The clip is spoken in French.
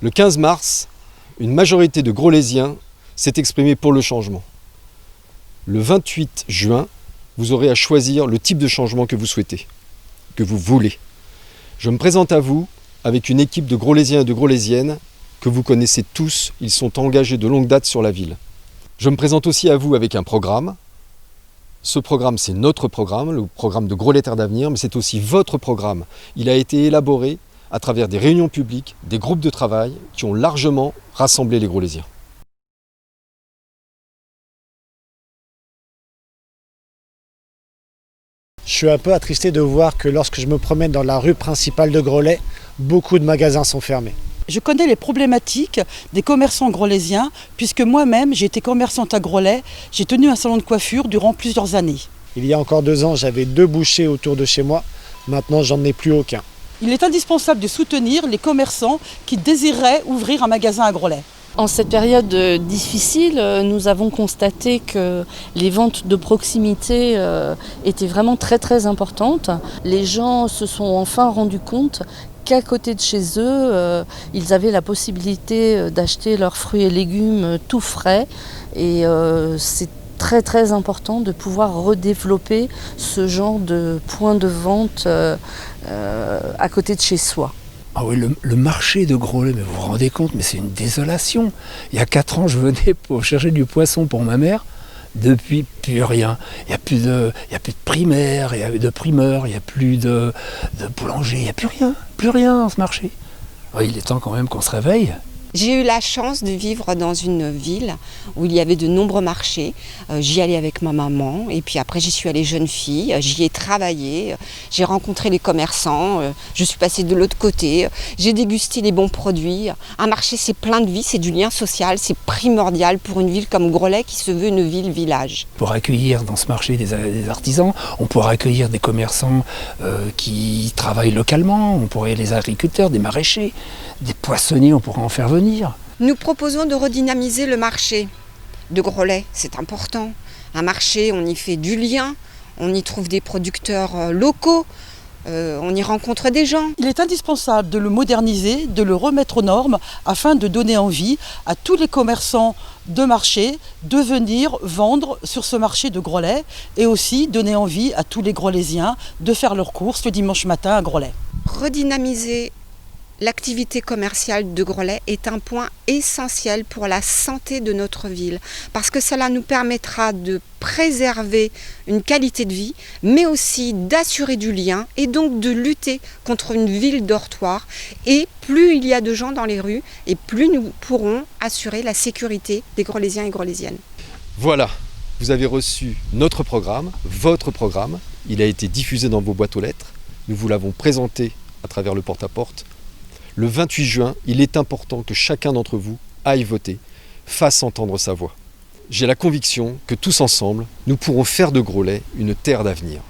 Le 15 mars, une majorité de Grolésiens s'est exprimée pour le changement. Le 28 juin, vous aurez à choisir le type de changement que vous souhaitez, que vous voulez. Je me présente à vous avec une équipe de Grolésiens et de Grolésiennes que vous connaissez tous, ils sont engagés de longue date sur la ville. Je me présente aussi à vous avec un programme. Ce programme, c'est notre programme, le programme de Groslay Terre d'Avenir, mais c'est aussi votre programme. Il a été élaboré à travers des réunions publiques, des groupes de travail qui ont largement rassemblé les Grolésiens. Je suis un peu attristé de voir que lorsque je me promène dans la rue principale de Groslay, beaucoup de magasins sont fermés. Je connais les problématiques des commerçants grolésiens, puisque moi-même j'ai été commerçante à Groslay, j'ai tenu un salon de coiffure durant plusieurs années. Il y a encore 2 ans, j'avais 2 bouchers autour de chez moi, maintenant j'en ai plus aucun. Il est indispensable de soutenir les commerçants qui désiraient ouvrir un magasin à Groslay. En cette période difficile, nous avons constaté que les ventes de proximité étaient vraiment très importantes. Les gens se sont enfin rendus compte qu'à côté de chez eux, ils avaient la possibilité d'acheter leurs fruits et légumes tout frais. Et c'est très important de pouvoir redévelopper ce genre de point de vente à côté de chez soi. Ah oui, le marché de Groslay, mais vous vous rendez compte, mais c'est une désolation. Il y a 4 ans, je venais pour chercher du poisson pour ma mère. Depuis, plus rien. Il n'y a plus de primaire, il y a de primeur, il n'y a plus de boulanger, il n'y a plus rien dans ce marché. Ah, il est temps quand même qu'on se réveille. J'ai eu la chance de vivre dans une ville où il y avait de nombreux marchés. J'y allais avec ma maman et puis après j'y suis allée jeune fille, j'y ai travaillé, j'ai rencontré les commerçants, je suis passée de l'autre côté, j'ai dégusté les bons produits. Un marché c'est plein de vie, c'est du lien social, c'est primordial pour une ville comme Groslay qui se veut une ville-village. Pour accueillir dans ce marché des artisans, on pourra accueillir des commerçants qui travaillent localement, on pourrait les agriculteurs, des maraîchers, des poissonniers, on pourra en faire venir. Nous proposons de redynamiser le marché de Groslay, c'est important. Un marché, on y fait du lien, on y trouve des producteurs locaux, on y rencontre des gens. Il est indispensable de le moderniser, de le remettre aux normes afin de donner envie à tous les commerçants de marché de venir vendre sur ce marché de Groslay et aussi donner envie à tous les Grolésiens de faire leurs courses le dimanche matin à Groslay. Redynamiser l'activité commerciale de Groslay est un point essentiel pour la santé de notre ville parce que cela nous permettra de préserver une qualité de vie mais aussi d'assurer du lien et donc de lutter contre une ville dortoir et plus il y a de gens dans les rues et plus nous pourrons assurer la sécurité des Grolésiens et Grolésiennes. Voilà, vous avez reçu notre programme, votre programme, il a été diffusé dans vos boîtes aux lettres, nous vous l'avons présenté à travers le porte-à-porte. Le 28 juin, il est important que chacun d'entre vous aille voter, fasse entendre sa voix. J'ai la conviction que tous ensemble, nous pourrons faire de Groslay une terre d'avenir.